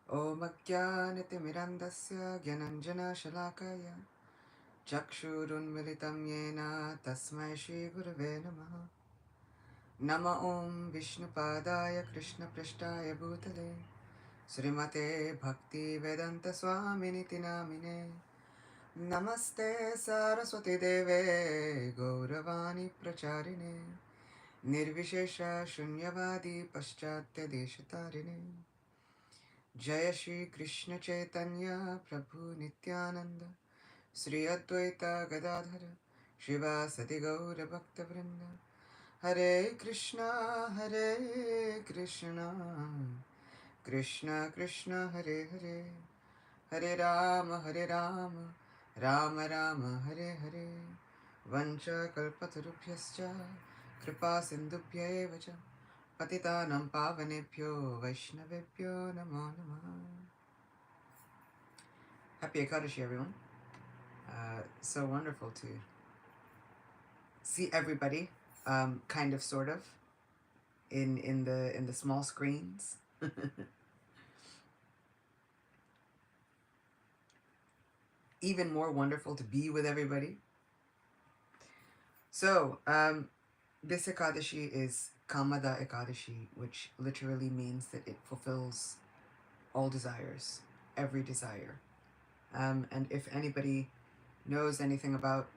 Om Ajnanatimirandasya Gyananjana Shalakaya Chakshurunmilitam Yena Tasmai Shri Gurave Namaha Nama Om Vishnupadaya Krishna Prishtaya Bhutale Srimate Bhakti Vedanta Swaminiti Namine Namaste Saraswati Deve Gauravani Pracharine Nirvishesha Shunyavadi Paschatya Deshatarine Jaya Shri Krishna Chaitanya Prabhu Nityananda Sri Advaita Gadadhara Shivasati Gaura Bhakta Vrinda Hare Krishna Krishna Krishna Hare Hare Hare Rama Rama Rama Hare Hare Vancha Kalpatarubhyascha Kripa Sindhubhya Eva Cha Patitanam Pavanebhyo Vaishnavebhyo Namo Namaha. Happy Ekadashi, everyone. So wonderful to see everybody, kind of, sort of, in the small screens. Even more wonderful to be with everybody. So, this Ekadashi is Kamada Ekadashi, which literally means that it fulfills all desires, every desire. And if anybody knows anything about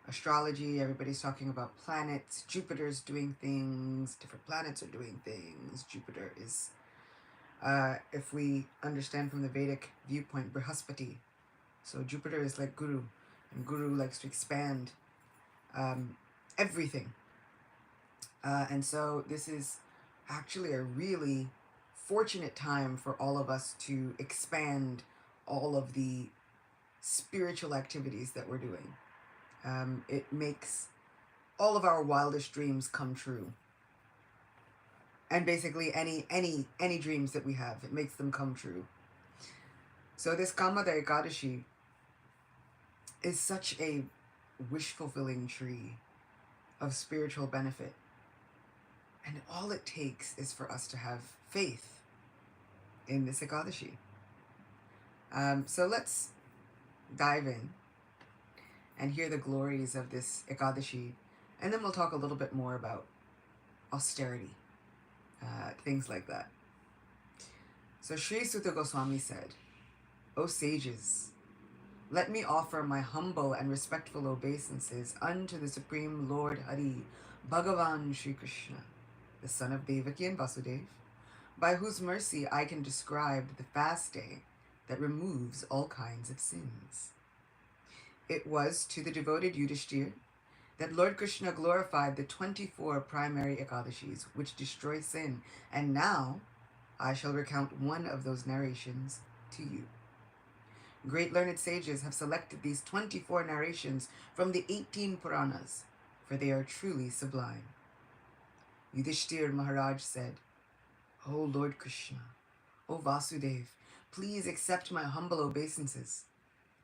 astrology, everybody's talking about planets. Jupiter's doing things, different planets are doing things. Jupiter is, if we understand from the Vedic viewpoint, Brihaspati. So Jupiter is like Guru, and Guru likes to expand everything. And so this is actually a really fortunate time for all of us to expand all of the spiritual activities that we're doing. It makes all of our wildest dreams come true. And basically any dreams that we have, it makes them come true. So this Kamada Ekadashi is such a wish-fulfilling tree of spiritual benefit. And all it takes is for us to have faith in this Ekadashi. So let's dive in and hear the glories of this Ekadashi. And then we'll talk a little bit more about austerity, things like that. So Sri Sutta Goswami said, O sages, let me offer my humble and respectful obeisances unto the Supreme Lord Hari, Bhagavan Shri Krishna, the son of Devaki and Vasudev, by whose mercy I can describe the fast day that removes all kinds of sins. It was to the devoted Yudhishthir that Lord Krishna glorified the 24 primary Ekadashis which destroy sin, and now I shall recount one of those narrations to you. Great learned sages have selected these 24 narrations from the 18 Puranas, for they are truly sublime. Yudhishthir Maharaj said, O Lord Krishna, O Vasudev, please accept my humble obeisances.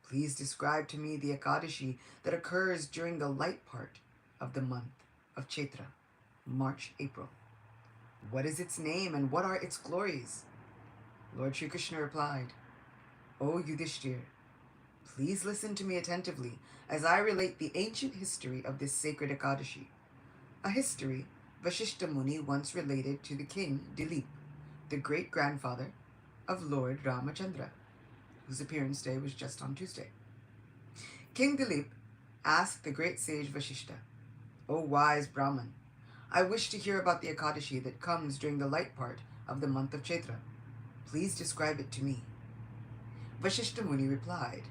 Please describe to me the Ekadashi that occurs during the light part of the month of Chaitra, March, April. What is its name and what are its glories? Lord Shri Krishna replied, O Yudhishthir, please listen to me attentively as I relate the ancient history of this sacred Ekadashi, a history Vashishta Muni once related to the king Dilip, the great-grandfather of Lord Ramachandra, whose appearance day was just on Tuesday. King Dilip asked the great sage Vashishta, O wise Brahman, I wish to hear about the Ekadashi that comes during the light part of the month of Chaitra. Please describe it to me. Vashishta Muni replied,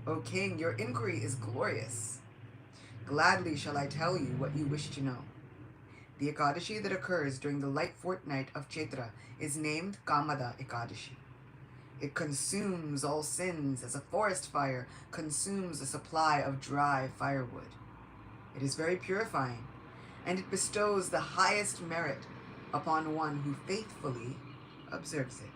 O king, your inquiry is glorious. Gladly shall I tell you what you wish to know. The Ekadashi that occurs during the light fortnight of Chaitra is named Kamada Ekadashi. It consumes all sins as a forest fire consumes a supply of dry firewood. It is very purifying, and it bestows the highest merit upon one who faithfully observes it.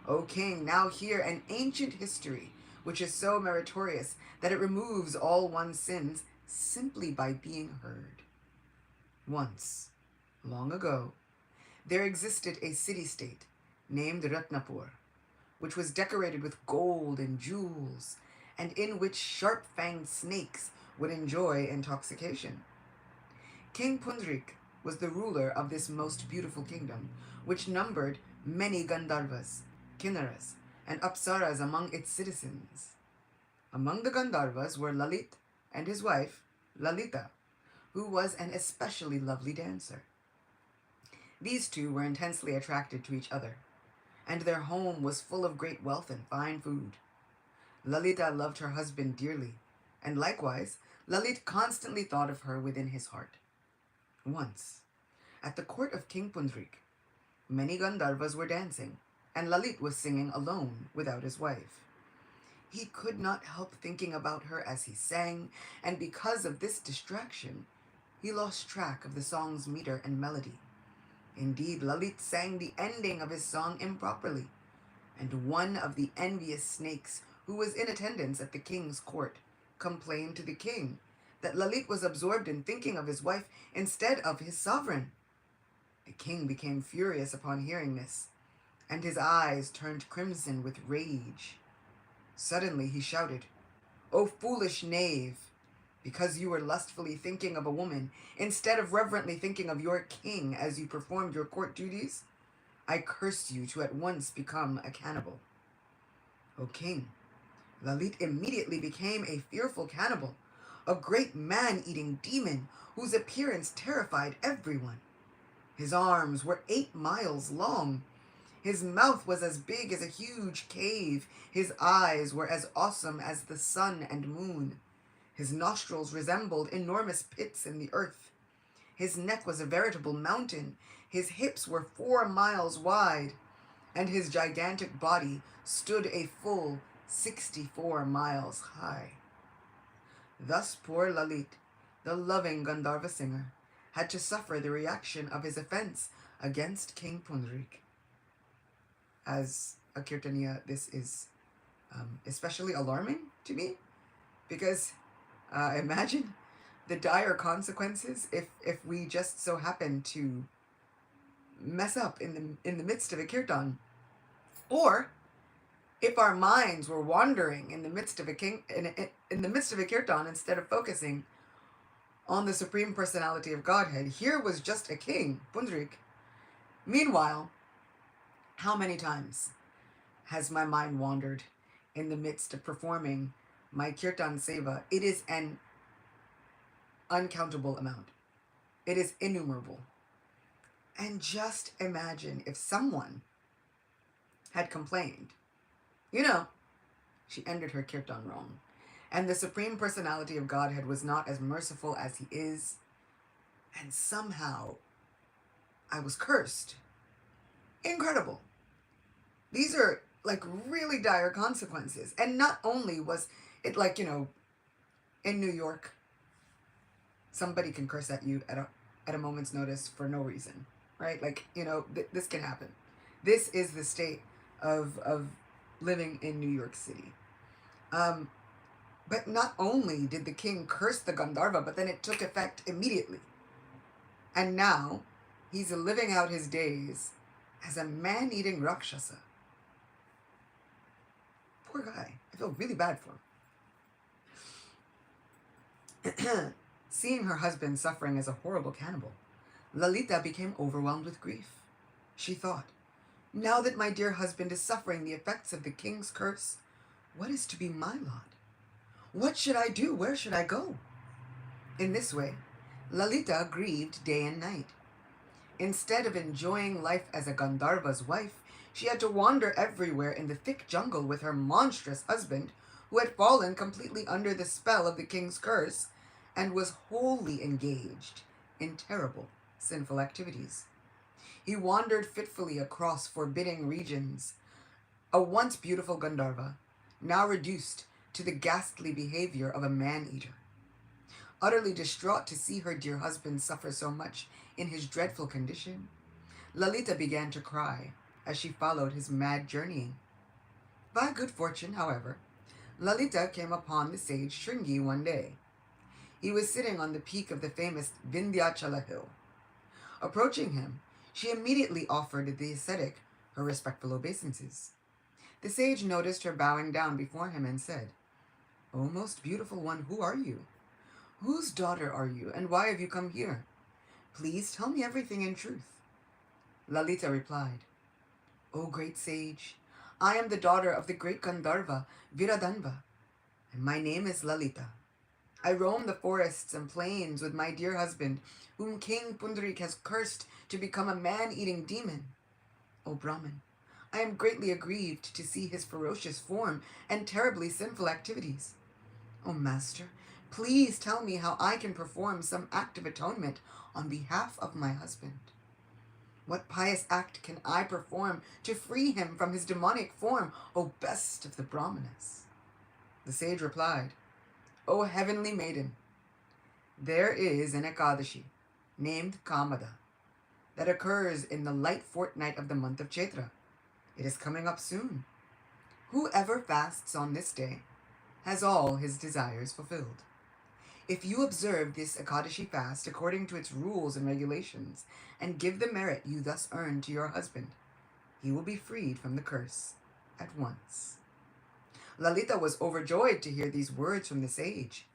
O king, now hear an ancient history which is so meritorious that it removes all one's sins simply by being heard. Once, long ago, there existed a city-state named Ratnapur, which was decorated with gold and jewels, and in which sharp-fanged snakes would enjoy intoxication. King Pundrik was the ruler of this most beautiful kingdom, which numbered many Gandharvas, Kinnaras, and Apsaras among its citizens. Among the Gandharvas were Lalit and his wife, Lalita, who was an especially lovely dancer. These two were intensely attracted to each other, and their home was full of great wealth and fine food. Lalita loved her husband dearly, and likewise, Lalit constantly thought of her within his heart. Once, at the court of King Pundrik, many Gandharvas were dancing, and Lalit was singing alone without his wife. He could not help thinking about her as he sang, and because of this distraction, he lost track of the song's meter and melody. Indeed, Lalit sang the ending of his song improperly, and one of the envious snakes who was in attendance at the king's court complained to the king that Lalit was absorbed in thinking of his wife instead of his sovereign. The king became furious upon hearing this, and his eyes turned crimson with rage. Suddenly he shouted, "O foolish knave! Because you were lustfully thinking of a woman instead of reverently thinking of your king as you performed your court duties, I curse you to at once become a cannibal." O king, Lalit immediately became a fearful cannibal, a great man-eating demon whose appearance terrified everyone. His arms were 8 miles long. His mouth was as big as a huge cave. His eyes were as awesome as the sun and moon. His nostrils resembled enormous pits in the earth. His neck was a veritable mountain. His hips were 4 miles wide, and his gigantic body stood a full 64 miles high. Thus poor Lalit, the loving Gandharva singer, had to suffer the reaction of his offense against King Pundrik. As a Kirtaniya, this is especially alarming to me, because imagine the dire consequences if we just so happen to mess up in the midst of a kirtan, or if our minds were wandering in the midst of in the midst of a kirtan instead of focusing on the Supreme Personality of Godhead. Here was just a king, Pundrik. Meanwhile, how many times has my mind wandered in the midst of performing my kirtan seva? It is an uncountable amount. It is innumerable. And just imagine if someone had complained, she ended her kirtan wrong, and the Supreme Personality of Godhead was not as merciful as he is, and somehow I was cursed. Incredible. These are like really dire consequences. And not only was it like, in New York, somebody can curse at you at a moment's notice for no reason, right? Like, this can happen. This is the state of living in New York City. But not only did the king curse the Gandharva, but then it took effect immediately. And now he's living out his days as a man-eating Rakshasa. Poor guy. I feel really bad for him. Seeing her husband suffering as a horrible cannibal, Lalita became overwhelmed with grief. She thought, now that my dear husband is suffering the effects of the king's curse, what is to be my lot? What should I do? Where should I go? In this way, Lalita grieved day and night. Instead of enjoying life as a Gandharva's wife, she had to wander everywhere in the thick jungle with her monstrous husband, who had fallen completely under the spell of the king's curse and was wholly engaged in terrible, sinful activities. He wandered fitfully across forbidding regions, a once beautiful Gandharva, now reduced to the ghastly behavior of a man-eater. Utterly distraught to see her dear husband suffer so much in his dreadful condition, Lalita began to cry as she followed his mad journeying. By good fortune, however, Lalita came upon the sage Shringi one day. He was sitting on the peak of the famous Vindhyachala hill. Approaching him, she immediately offered the ascetic her respectful obeisances. The sage noticed her bowing down before him and said, "O most beautiful one, who are you? Whose daughter are you, and why have you come here? Please tell me everything in truth." Lalita replied, "O great sage, I am the daughter of the great Gandharva, Viradanva, and my name is Lalita. I roam the forests and plains with my dear husband, whom King Pundri has cursed to become a man-eating demon. O Brahmin, I am greatly aggrieved to see his ferocious form and terribly sinful activities. O Master, please tell me how I can perform some act of atonement on behalf of my husband. What pious act can I perform to free him from his demonic form, O best of the Brahmanas?" The sage replied, "O heavenly maiden, there is an Ekadashi named Kamada that occurs in the light fortnight of the month of Chaitra. It is coming up soon. Whoever fasts on this day has all his desires fulfilled. If you observe this Ekadashi fast according to its rules and regulations, and give the merit you thus earn to your husband, he will be freed from the curse at once." Lalita was overjoyed to hear these words from the sage.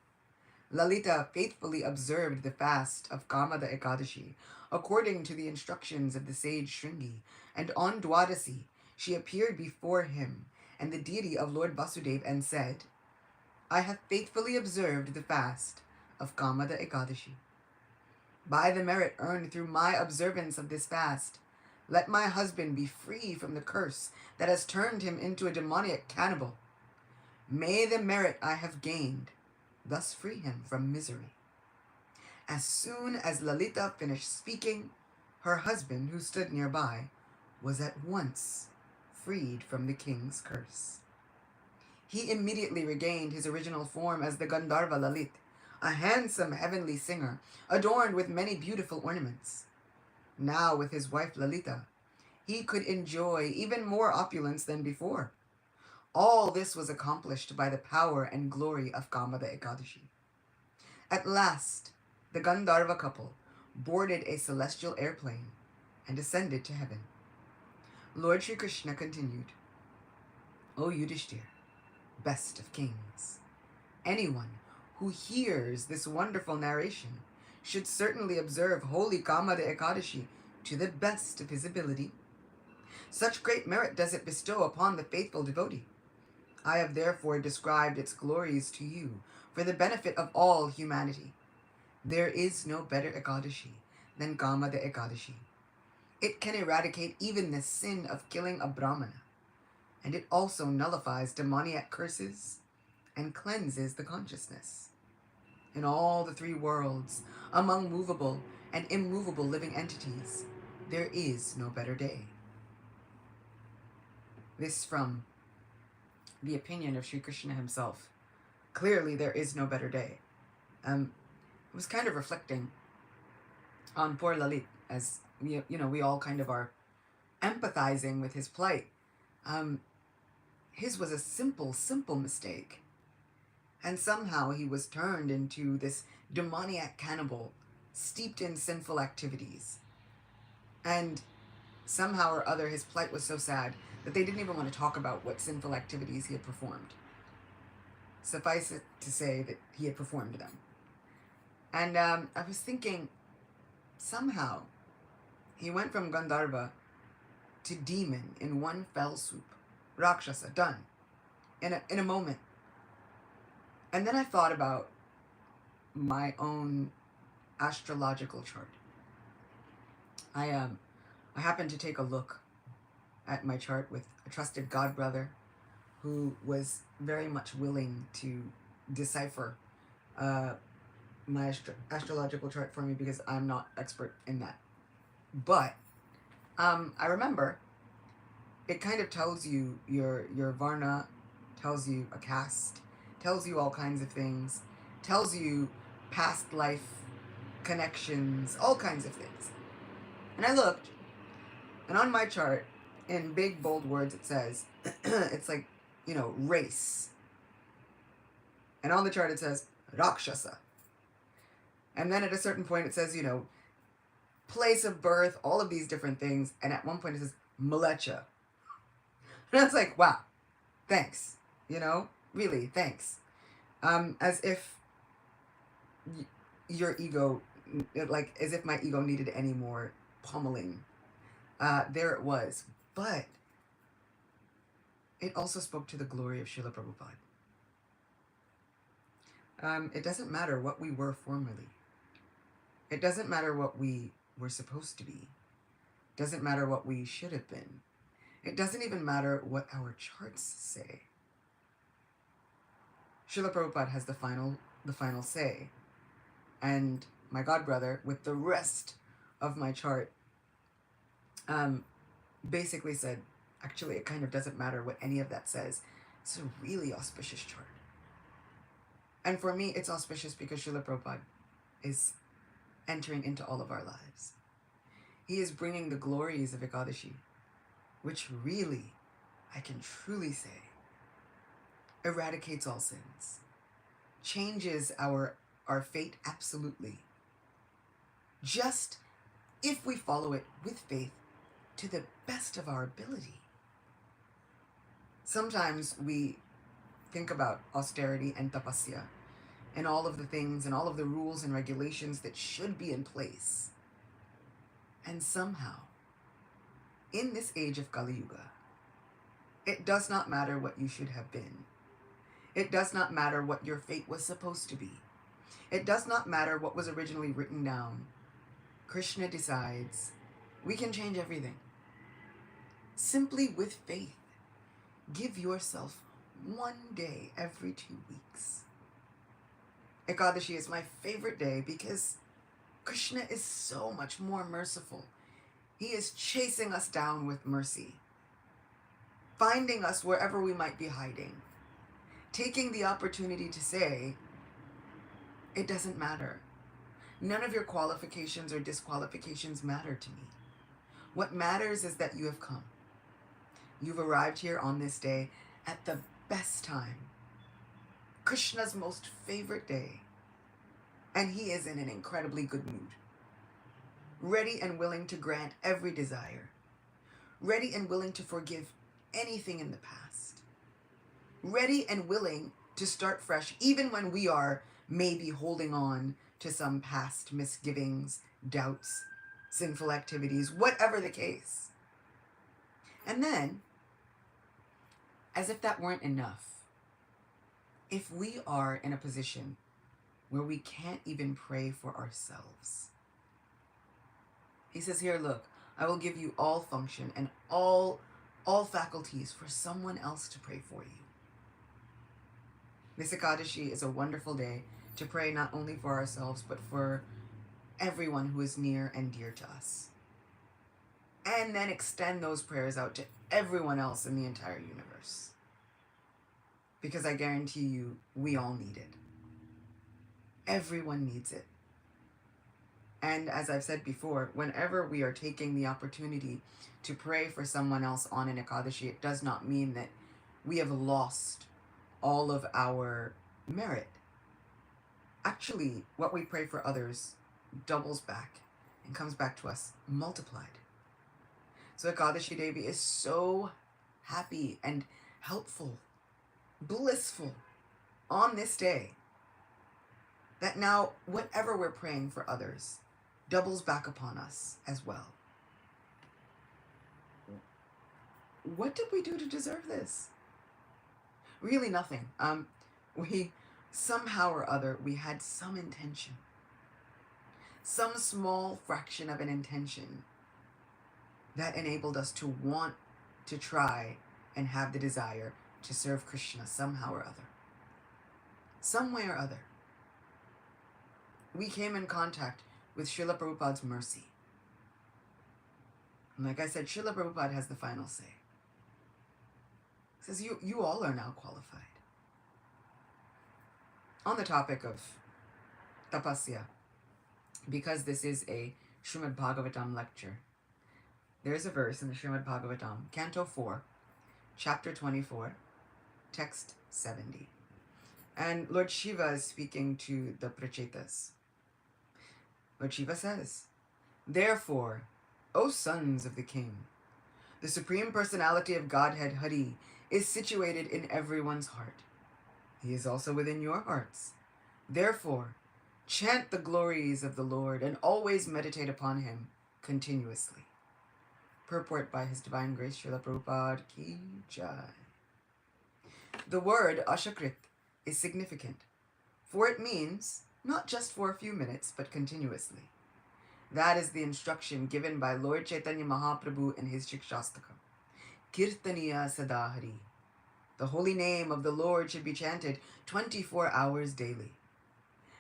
Lalita faithfully observed the fast of Kamada Ekadashi according to the instructions of the sage Shringi, and on Dwadasi she appeared before him and the deity of Lord Vasudeva and said, "I have faithfully observed the fast of Kamada Ekadashi. By the merit earned through my observance of this fast, let my husband be free from the curse that has turned him into a demoniac cannibal. May the merit I have gained thus free him from misery." As soon as Lalita finished speaking, her husband, who stood nearby, was at once freed from the king's curse. He immediately regained his original form as the Gandharva Lalit, a handsome heavenly singer, adorned with many beautiful ornaments. Now, with his wife Lalita, he could enjoy even more opulence than before. All this was accomplished by the power and glory of Kamada Ekadashi. At last, the Gandharva couple boarded a celestial airplane and ascended to heaven. Lord Sri Krishna continued, "O Yudhishthir, best of kings, anyone who hears this wonderful narration should certainly observe holy Kamada Ekadashi to the best of his ability. Such great merit does it bestow upon the faithful devotee. I have therefore described its glories to you for the benefit of all humanity. There is no better Ekadashi than Kamada Ekadashi. It can eradicate even the sin of killing a Brahmana, and it also nullifies demoniac curses and cleanses the consciousness. In all the three worlds, among movable and immovable living entities, there is no better day." This from the opinion of Sri Krishna himself. Clearly, there is no better day. I was kind of reflecting on poor Lalit, as we all kind of are empathizing with his plight. His was a simple mistake, and somehow he was turned into this demoniac cannibal, steeped in sinful activities. And somehow or other, his plight was so sad that they didn't even want to talk about what sinful activities he had performed. Suffice it to say that he had performed them. And I was thinking, somehow, he went from Gandharva to demon in one fell swoop. Rakshasa, done. In a moment. And then I thought about my own astrological chart. I happened to take a look at my chart with a trusted godbrother who was very much willing to decipher my astrological chart for me, because I'm not expert in that. But I remember it kind of tells you your varna, tells you a caste, tells you all kinds of things, tells you past life connections, all kinds of things. And I looked, and on my chart, in big bold words, it says, it's like, race. And on the chart it says Rakshasa. And then at a certain point it says, place of birth, all of these different things. And at one point it says Malecha. And I was like, wow, thanks. Really, thanks. As if your ego, like as if my ego needed any more pummeling. There it was. But it also spoke to the glory of Srila Prabhupada. It doesn't matter what we were formerly. It doesn't matter what we were supposed to be. It doesn't matter what we should have been. It doesn't even matter what our charts say. Srila Prabhupada has the final say. And my godbrother, with the rest of my chart, basically said, actually, it kind of doesn't matter what any of that says. It's a really auspicious chart. And for me, it's auspicious because Srila Prabhupada is entering into all of our lives. He is bringing the glories of Ekadashi, which really, I can truly say, eradicates all sins, changes our fate absolutely. Just if we follow it with faith to the best of our ability. Sometimes we think about austerity and tapasya and all of the things and all of the rules and regulations that should be in place. And somehow, in this age of Kali Yuga, it does not matter what you should have been. It does not matter what your fate was supposed to be. It does not matter what was originally written down. Krishna decides we can change everything. Simply with faith. Give yourself one day every 2 weeks. Ekadashi is my favorite day because Krishna is so much more merciful. He is chasing us down with mercy, finding us wherever we might be hiding, taking the opportunity to say, it doesn't matter. None of your qualifications or disqualifications matter to me. What matters is that you have come. You've arrived here on this day at the best time, Krishna's most favorite day, and he is in an incredibly good mood, ready and willing to grant every desire, ready and willing to forgive anything in the past, ready and willing to start fresh, even when we are maybe holding on to some past misgivings, doubts, sinful activities, whatever the case. And then, as if that weren't enough, if we are in a position where we can't even pray for ourselves, he says here, look, I will give you all function and all faculties for someone else to pray for you. This Ekadashi is a wonderful day to pray not only for ourselves, but for everyone who is near and dear to us. And then extend those prayers out to everyone else in the entire universe. Because I guarantee you, we all need it. Everyone needs it. And as I've said before, whenever we are taking the opportunity to pray for someone else on an Ekadashi, it does not mean that we have lost all of our merit. Actually, what we pray for others doubles back and comes back to us multiplied. So Ekadashi Devi is so happy and helpful, blissful on this day that now whatever we're praying for others doubles back upon us as well. What did we do to deserve this? Really nothing. We somehow or other, we had some intention, some small fraction of an intention that enabled us to want to try and have the desire to serve Krishna somehow or other. Some way or other. We came in contact with Srila Prabhupada's mercy. And like I said, Srila Prabhupada has the final say. He says, you all are now qualified. On the topic of tapasya, because this is a Srimad Bhagavatam lecture, there is a verse in the Srimad Bhagavatam, Canto 4, Chapter 24, Text 70. And Lord Shiva is speaking to the Prachetas. Lord Shiva says, therefore, O sons of the king, The Supreme Personality of Godhead, Hari, is situated in everyone's heart. He is also within your hearts. Therefore, chant the glories of the Lord and always meditate upon him continuously. Purport by His Divine Grace Srila Prabhupada Ki Jai. The word Ashakrit is significant, for it means not just for a few minutes, but continuously. That is the instruction given by Lord Chaitanya Mahaprabhu in his Shikshastakam. Kirtaniya Sadahari. The holy name of the Lord should be chanted 24 hours daily.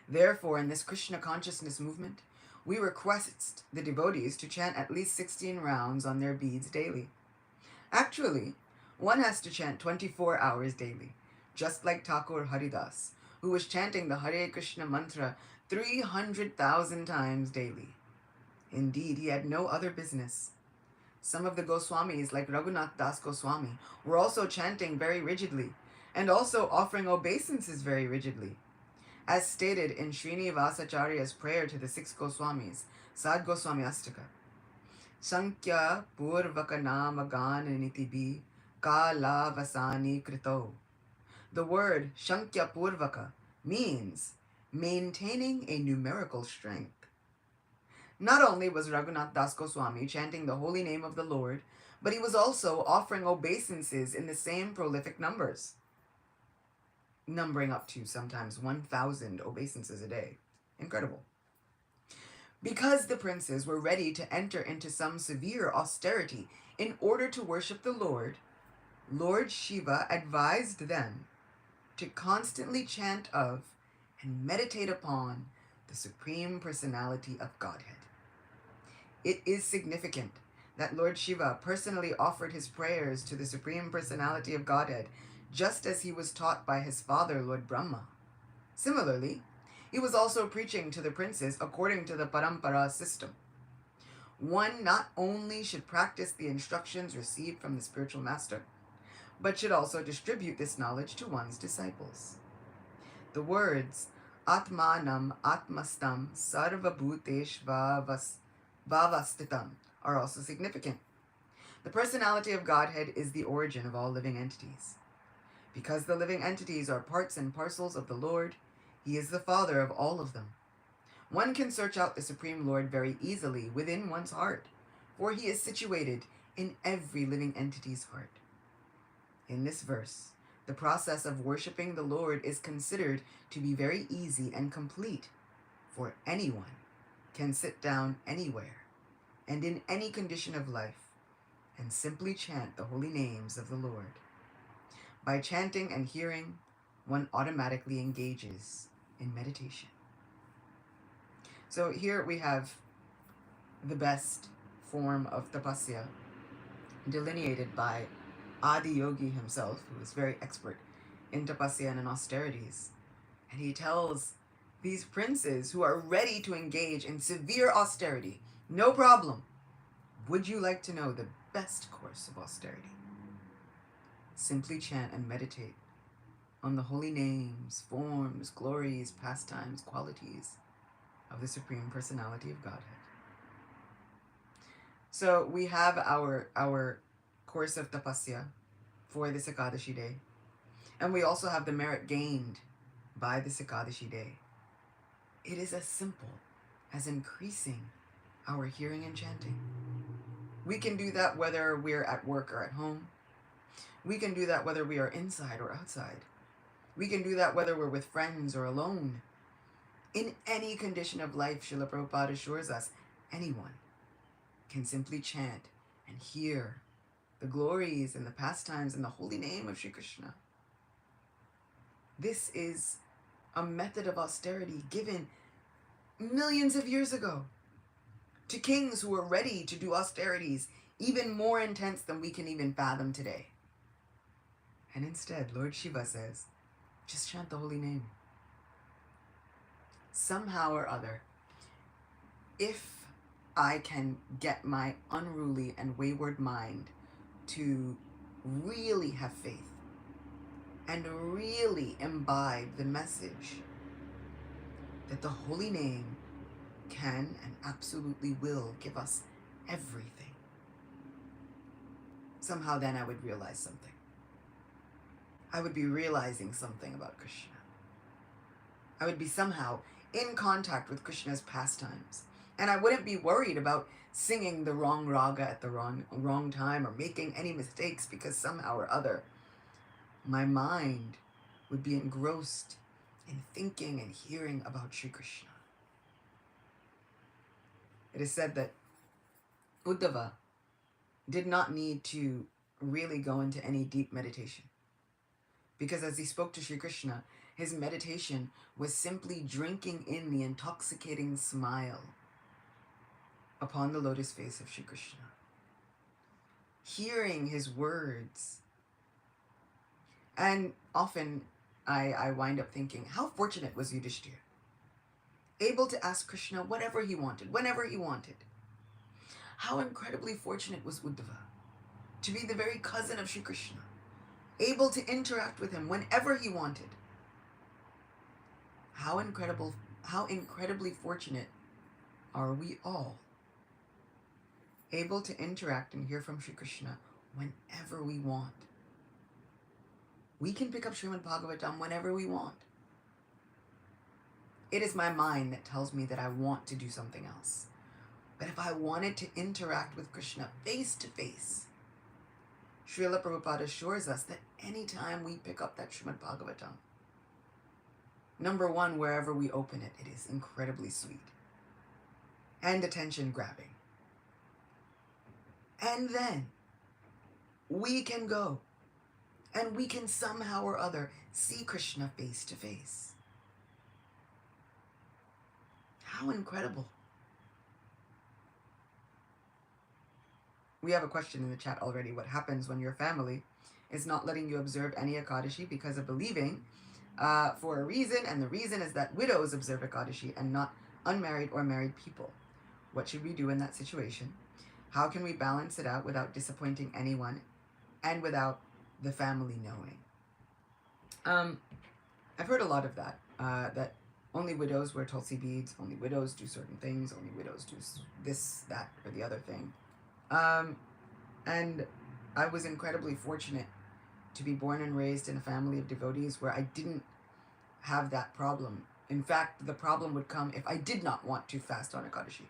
Therefore, in this Krishna consciousness movement, we request the devotees to chant at least 16 rounds on their beads daily. Actually, one has to chant 24 hours daily, just like Thakur Haridas, who was chanting the Hare Krishna mantra 300,000 times daily. Indeed, he had no other business. Some of the Goswamis, like Raghunath Das Goswami, were also chanting very rigidly, and also offering obeisances very rigidly. As stated in Srinivasacharya's prayer to the 6 Goswamis, Sad Goswami Astaka, Sankhya Purvaka Nama Gana Nitibi Kala Vasani Krito. The word Sankhya Purvaka means maintaining a numerical strength. Not only was Raghunath Das Goswami chanting the holy name of the Lord, but he was also offering obeisances in the same prolific numbers, numbering up to sometimes 1,000 obeisances a day. Incredible. Because the princes were ready to enter into some severe austerity in order to worship the Lord, Lord Shiva advised them to constantly chant of and meditate upon the Supreme Personality of Godhead. It is significant that Lord Shiva personally offered his prayers to the Supreme Personality of Godhead, just as he was taught by his father, Lord Brahma. Similarly, he was also preaching to the princes according to the Parampara system. One not only should practice the instructions received from the spiritual master, but should also distribute this knowledge to one's disciples. The words Atmanam Atmastam Sarvabhuteshvavastitam are also significant. The personality of Godhead is the origin of all living entities. Because the living entities are parts and parcels of the Lord, he is the father of all of them. One can search out the Supreme Lord very easily within one's heart, for he is situated in every living entity's heart. In this verse, the process of worshiping the Lord is considered to be very easy and complete, for anyone can sit down anywhere and in any condition of life and simply chant the holy names of the Lord. By chanting and hearing, one automatically engages in meditation. So here we have the best form of tapasya, delineated by Adi Yogi himself, who is very expert in tapasya and in austerities. And he tells these princes who are ready to engage in severe austerity, no problem. Would you like to know the best course of austerity? Simply chant and meditate on the holy names, forms, glories, pastimes, qualities of the Supreme Personality of Godhead. So we have our course of tapasya for this Ekadashi day. And we also have the merit gained by this Ekadashi day. It is as simple as increasing our hearing and chanting. We can do that whether we're at work or at home. We can do that whether we are inside or outside. We can do that whether we're with friends or alone. In any condition of life, Srila Prabhupada assures us, anyone can simply chant and hear the glories and the pastimes and the holy name of Sri Krishna. This is a method of austerity given millions of years ago to kings who were ready to do austerities even more intense than we can even fathom today. And instead, Lord Shiva says, just chant the holy name. Somehow or other, if I can get my unruly and wayward mind to really have faith and really imbibe the message that the holy name can and absolutely will give us everything, somehow then I would realize something. I would be realizing something about Krishna. I would be somehow in contact with Krishna's pastimes. And I wouldn't be worried about singing the wrong raga at the wrong time or making any mistakes, because somehow or other my mind would be engrossed in thinking and hearing about Sri Krishna. It is said that Uddhava did not need to really go into any deep meditation, because as he spoke to Sri Krishna, his meditation was simply drinking in the intoxicating smile upon the lotus face of Sri Krishna, hearing his words. And often I wind up thinking, how fortunate was Yudhishthira, able to ask Krishna whatever he wanted, whenever he wanted. How incredibly fortunate was Uddhava to be the very cousin of Sri Krishna, able to interact with him whenever he wanted. How incredibly fortunate are we all, able to interact and hear from Sri Krishna whenever we want. We can pick up Srimad Bhagavatam whenever we want. It is my mind that tells me that I want to do something else. But if I wanted to interact with Krishna face to face, Srila Prabhupada assures us that anytime we pick up that Srimad Bhagavatam, number one, wherever we open it, it is incredibly sweet and attention grabbing. And then we can go and we can somehow or other see Krishna face to face. How incredible. We have a question in the chat already. What happens when your family is not letting you observe any Ekadashi because of believing for a reason, and the reason is that widows observe Ekadashi and not unmarried or married people? What should we do in that situation? How can we balance it out without disappointing anyone and without the family knowing? I've heard a lot of that, that only widows wear tulsi beads, only widows do certain things, only widows do this, that, or the other thing. And I was incredibly fortunate to be born and raised in a family of devotees where I didn't have that problem. In fact, the problem would come if I did not want to fast on Ekadashi.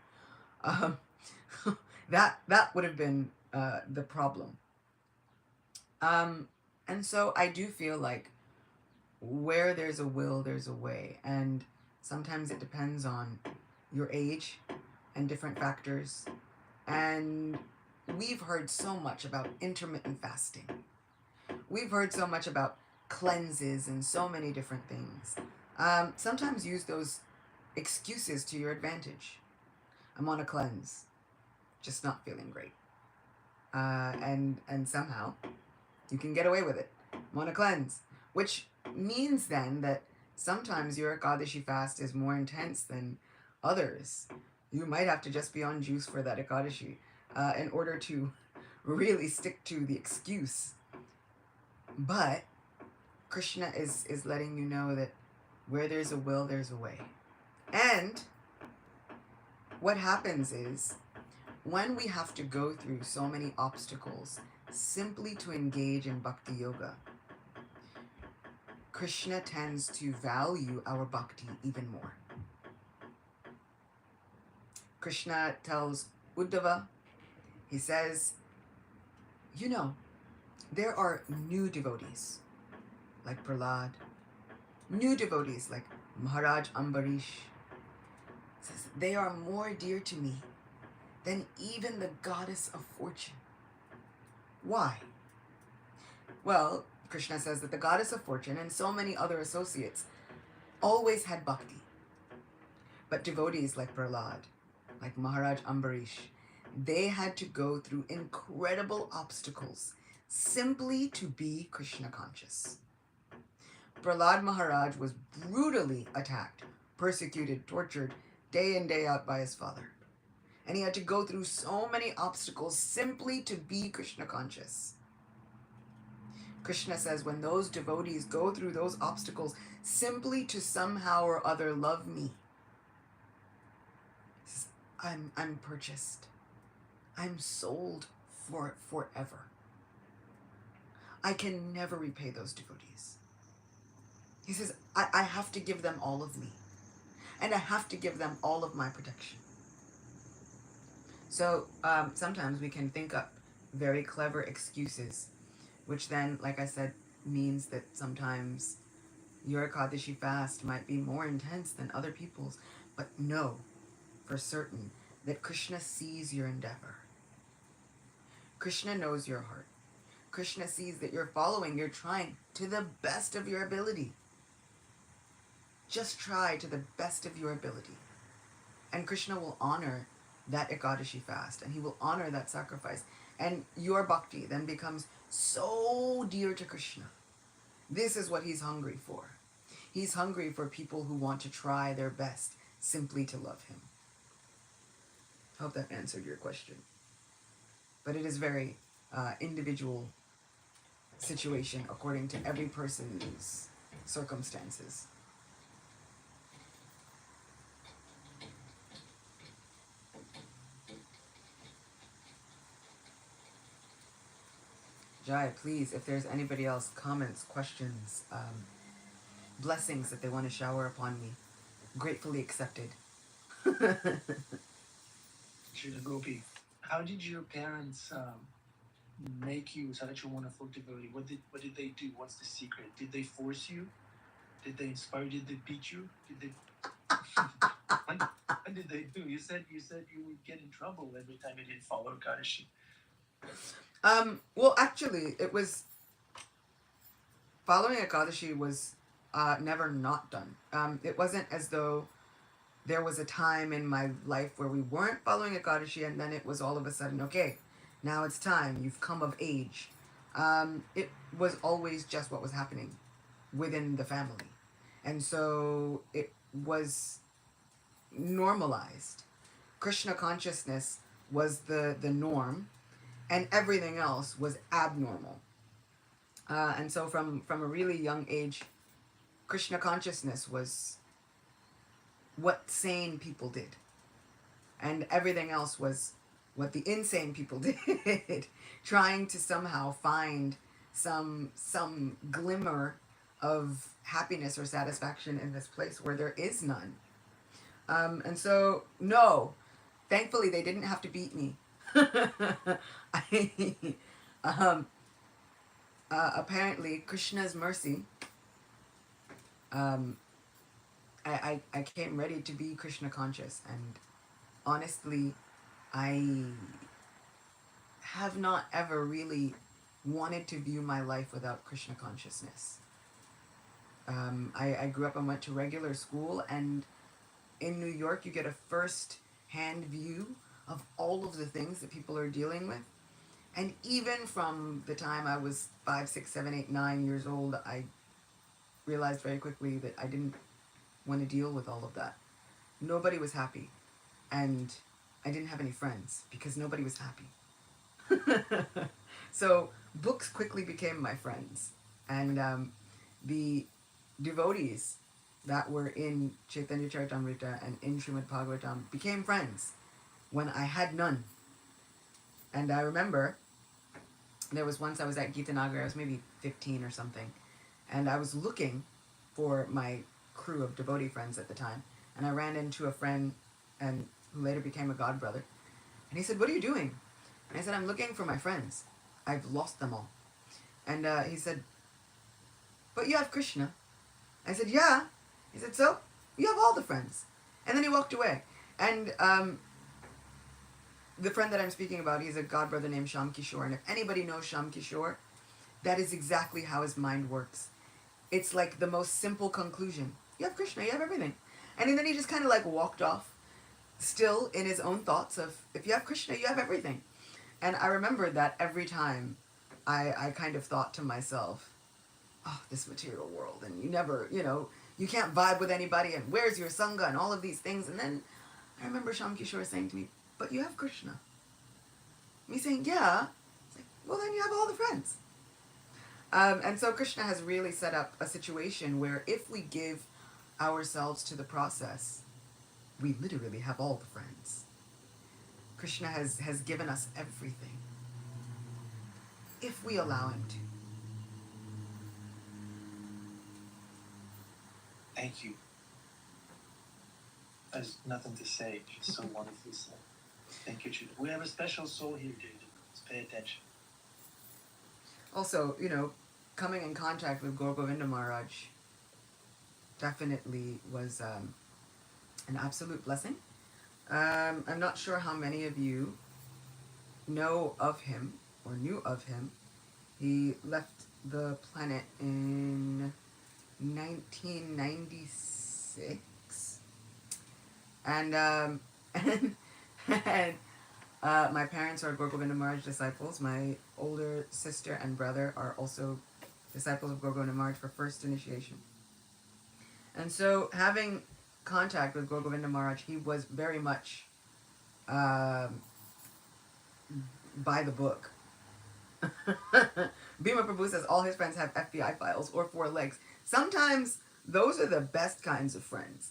That would have been the problem. And so I do feel like where there's a will, there's a way. And sometimes it depends on your age and different factors. And we've heard so much about intermittent fasting. We've heard so much about cleanses and so many different things. Sometimes use those excuses to your advantage. I'm on a cleanse, just not feeling great. And somehow you can get away with it. I'm on a cleanse, which means then that sometimes your Ekadashi fast is more intense than others. You might have to just be on juice for that Ekadashi in order to really stick to the excuse. But Krishna is letting you know that where there's a will, there's a way. And what happens is, when we have to go through so many obstacles simply to engage in bhakti yoga, Krishna tends to value our bhakti even more. Krishna tells Uddhava, he says, you know, there are new devotees like Prahlad, new devotees like Maharaj Ambarish. Says, they are more dear to me than even the goddess of fortune. Why? Well, Krishna says that the goddess of fortune and so many other associates always had bhakti. But devotees like Prahlad, like Maharaj Ambarish, they had to go through incredible obstacles simply to be Krishna conscious. Prahlad Maharaj was brutally attacked, persecuted, tortured, day in, day out by his father. And he had to go through so many obstacles simply to be Krishna conscious. Krishna says when those devotees go through those obstacles simply to somehow or other love me, he says, I'm purchased. I'm sold for forever. I can never repay those devotees. He says, I have to give them all of me. And I have to give them all of my protection. So sometimes we can think up very clever excuses, which then, like I said, means that sometimes your Ekadashi fast might be more intense than other people's. But know for certain that Krishna sees your endeavor. Krishna knows your heart. Krishna sees that you're following, you're trying to the best of your ability. Just try to the best of your ability. And Krishna will honor that Ekadashi fast, and he will honor that sacrifice. And your bhakti then becomes so dear to Krishna. This is what he's hungry for. He's hungry for people who want to try their best simply to love him. Hope that answered your question. But it is very individual situation according to every person's circumstances. Jai, please, if there's anybody else, comments, questions, blessings that they want to shower upon me, gratefully accepted. Srila Gopi, how did your parents make you such a wonderful devotee? What did they do? What's the secret? Did they force you? Did they inspire you? Did they beat you? Did they? What did they do? You said you would get in trouble every time you didn't follow Ekadashi. Well, actually, it was following Ekadashi was never not done. It wasn't as though there was a time in my life where we weren't following Ekadashi, and then it was all of a sudden, okay, now it's time. You've come of age. It was always just what was happening within the family, and so it was normalized. Krishna consciousness was the norm, and everything else was abnormal. And so from a really young age, Krishna consciousness was what sane people did. And everything else was what the insane people did, trying to somehow find some glimmer of happiness or satisfaction in this place where there is none. And so, no, thankfully they didn't have to beat me. Apparently, Krishna's mercy, I came ready to be Krishna conscious, and honestly, I have not ever really wanted to view my life without Krishna consciousness. I grew up and went to regular school, and in New York, you get a first-hand view of all of the things that people are dealing with. And even from the time I was 5, 6, 7, 8, 9 years old, I realized very quickly that I didn't want to deal with all of that. Nobody was happy. And I didn't have any friends because nobody was happy. So books quickly became my friends. And the devotees that were in Chaitanya Charitamrita and in Srimad Bhagavatam became friends when I had none. And I remember there was once I was at Gita Nagar, I was maybe 15 or something, and I was looking for my crew of devotee friends at the time, and I ran into a friend and who later became a god brother, and he said, "What are you doing?" And I said, "I'm looking for my friends. I've lost them all." And he said, "But you have Krishna." I said, "Yeah." He said, "So you have all the friends." And then he walked away. And the friend that I'm speaking about, he's a god brother named Sham Kishore. And if anybody knows Sham Kishore, that is exactly how his mind works. It's like the most simple conclusion. You have Krishna, you have everything. And then he just kind of like walked off, still in his own thoughts of, if you have Krishna, you have everything. And I remember that every time I kind of thought to myself, oh, this material world, and you never, you can't vibe with anybody, and where's your Sangha, and all of these things. And then I remember Sham Kishore saying to me, "But you have Krishna." Me saying, "Yeah." It's like, well, then you have all the friends. And so Krishna has really set up a situation where if we give ourselves to the process, we literally have all the friends. Krishna has given us everything if we allow him to. Thank you. There's nothing to say. She's so wonderfully said. Thank you, Judith. We have a special soul here, Judith. Let's pay attention. Also, coming in contact with Guru Govinda Maharaj definitely was an absolute blessing. I'm not sure how many of you know of him or knew of him. He left the planet in 1996, and and my parents are Guru Govinda Maharaj disciples. My older sister and brother are also disciples of Guru Govinda Maharaj for first initiation. And so, having contact with Guru Govinda Maharaj, he was very much um by the book. Bhima Prabhu says all his friends have FBI files or four legs. Sometimes those are the best kinds of friends.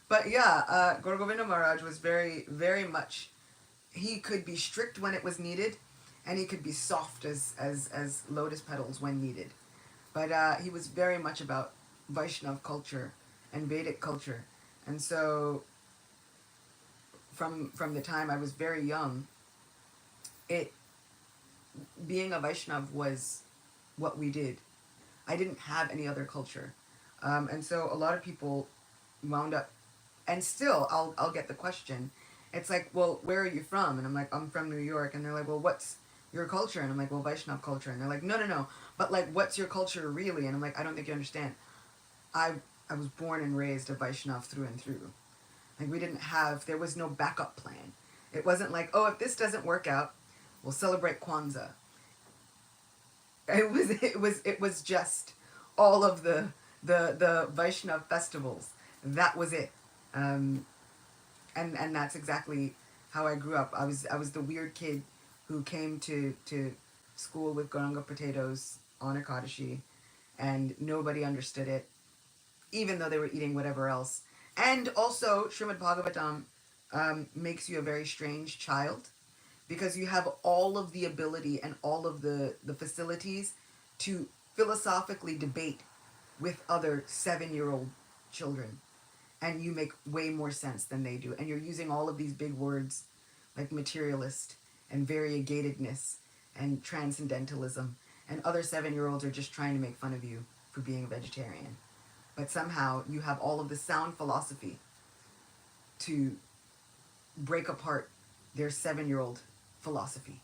But yeah, Guru Govinda Maharaj was very, very much. He could be strict when it was needed, and he could be soft as lotus petals when needed. But he was very much about Vaishnav culture and Vedic culture, and so from the time I was very young, it being a Vaishnav was what we did. I didn't have any other culture, and so a lot of people wound up, and still I'll get the question. It's like, well, where are you from? And I'm like, I'm from New York, and they're like, well, what's your culture? And I'm like, well, Vaishnav culture, and they're like, no, no, no, but like, what's your culture really? And I'm like, I don't think you understand. I I was born and raised a Vaishnav through and through. Like there was no backup plan. It wasn't like, oh, if this doesn't work out, we'll celebrate Kwanzaa. It was just all of the Vaishnav festivals. That was it. Um, and that's exactly how I grew up. I was the weird kid who came to school with Goranga potatoes on Ekadashi, and nobody understood it, even though they were eating whatever else. And also, Srimad Bhagavatam makes you a very strange child because you have all of the ability and all of the facilities to philosophically debate with other 7-year-old children. And you make way more sense than they do. And you're using all of these big words like materialist and variegatedness and transcendentalism. And other 7-year-olds are just trying to make fun of you for being a vegetarian. But somehow you have all of the sound philosophy to break apart their 7-year-old philosophy,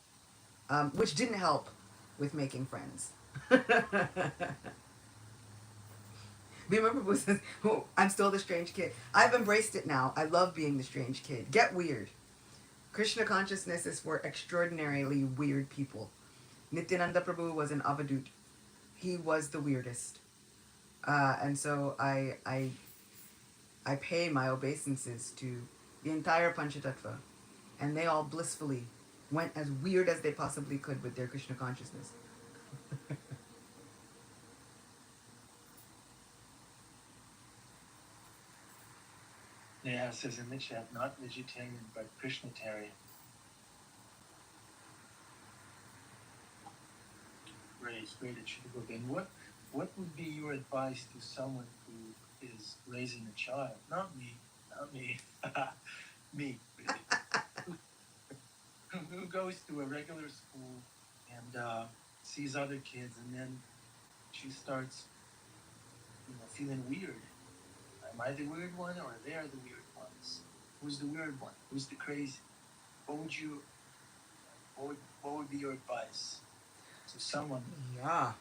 which didn't help with making friends. Remember, Boo says, oh, I'm still the strange kid. I've embraced it now. I love being the strange kid. Get weird. Krishna consciousness is for extraordinarily weird people. Nityananda Prabhu was an avadut. He was the weirdest. And so I pay my obeisances to the entire Panchatattva. And they all blissfully went as weird as they possibly could with their Krishna consciousness. Yeah, it says in the chat, not vegetarian, but Krishnatarian. Great, great that you look. And what would be your advice to someone who is raising a child? Not me, not me, me, who goes to a regular school and sees other kids, and then she starts, feeling weird. Am I the weird one, or they are the weird ones? Who's the weird one? Who's the crazy? What would you? What would be your advice to someone? Yeah.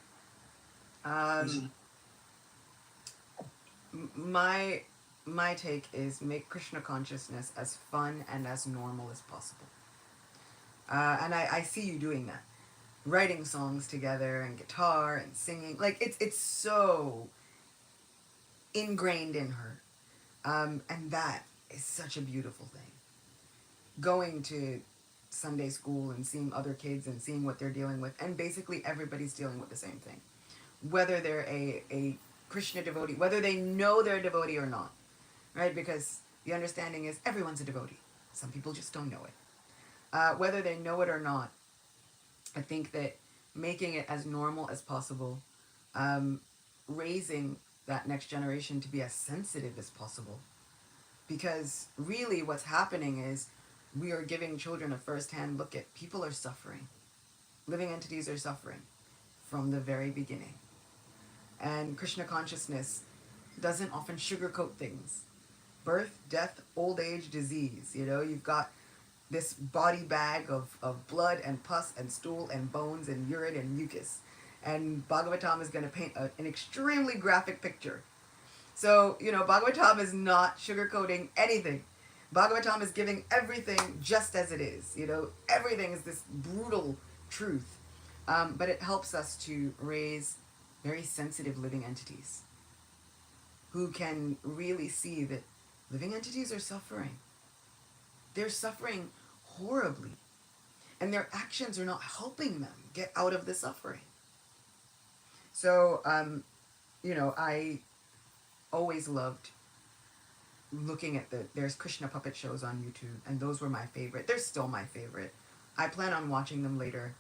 My take is make Krishna consciousness as fun and as normal as possible. And I see you doing that, writing songs together and guitar and singing. Like it's so ingrained in her, and that is such a beautiful thing. Going to Sunday school and seeing other kids and seeing what they're dealing with, and basically everybody's dealing with the same thing, whether they're a Krishna devotee, whether they know they're a devotee or not, right? Because the understanding is everyone's a devotee. Some people just don't know it. Whether they know it or not, I think that making it as normal as possible, raising that next generation to be as sensitive as possible. Because really, what's happening is we are giving children a first hand look at people are suffering. Living entities are suffering from the very beginning. And Krishna consciousness doesn't often sugarcoat things. Birth, death, old age, disease. You know, you've got this body bag of blood and pus and stool and bones and urine and mucus. And Bhagavatam is going to paint an extremely graphic picture. So, you know, Bhagavatam is not sugarcoating anything. Bhagavatam is giving everything just as it is. You know, everything is this brutal truth. But it helps us to raise very sensitive living entities who can really see that living entities are suffering. They're suffering horribly, and their actions are not helping them get out of the suffering. So, you know, I always loved looking at there's Krishna puppet shows on YouTube, and those were my favorite. They're still my favorite. I plan on watching them later.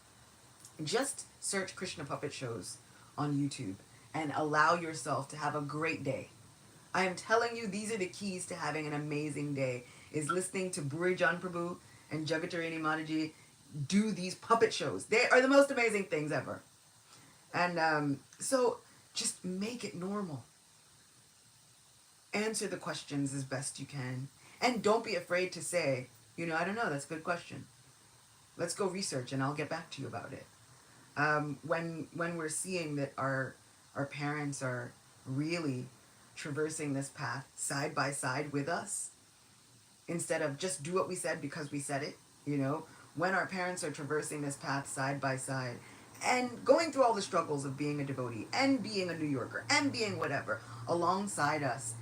Just search Krishna puppet shows on YouTube and allow yourself to have a great day. I am telling you, these are the keys to having an amazing day, is listening to Burijan Prabhu and Jagatarini Mataji do these puppet shows. They are the most amazing things ever. And so just make it normal. Answer the questions as best you can. And don't be afraid to say, you know, I don't know, that's a good question. Let's go research and I'll get back to you about it. When we're seeing that our parents are really traversing this path side by side with us, instead of just do what we said because we said it, you know, when our parents are traversing this path side by side and going through all the struggles of being a devotee and being a New Yorker and being whatever alongside us,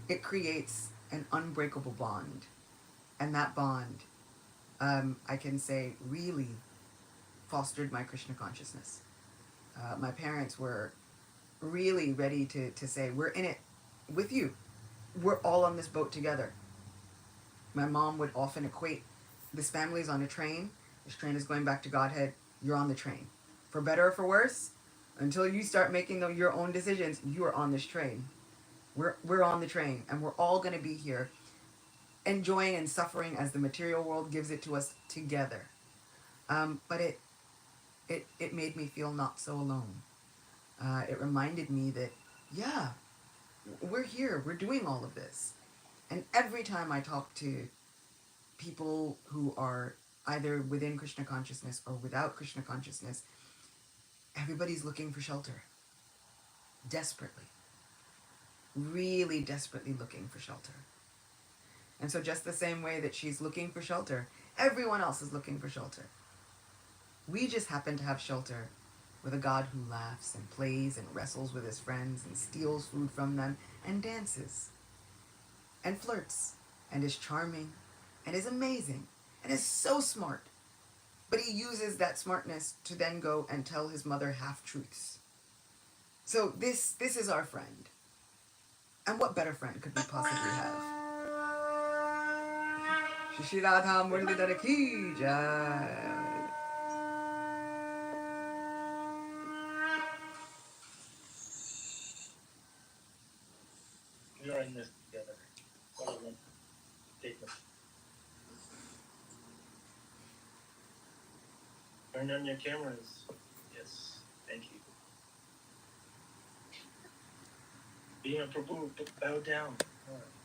it creates an unbreakable bond. And that bond, I can say, really fostered my Krishna consciousness. My parents were really ready to say, we're in it with you. We're all on this boat together. My mom would often equate this family's on a train. This train is going back to Godhead. You're on the train. For better or for worse, until you start making your own decisions, you are on this train. We're on the train, and we're all going to be here enjoying and suffering as the material world gives it to us together. But it made me feel not so alone. It reminded me that, yeah, we're here. We're doing all of this. And every time I talk to people who are either within Krishna consciousness or without Krishna consciousness, everybody's looking for shelter. Desperately. Really desperately looking for shelter. And so just the same way that she's looking for shelter, everyone else is looking for shelter. We just happen to have shelter with a God who laughs and plays and wrestles with his friends and steals food from them and dances and flirts and is charming and is amazing and is so smart. But he uses that smartness to then go and tell his mother half-truths. So this is our friend. And what better friend could we possibly have? Shishirata Murlidhara ki jai. We are in this together. What a wonderful statement. Turn on your cameras. Yes, thank you. Being a Prabhu, bow down.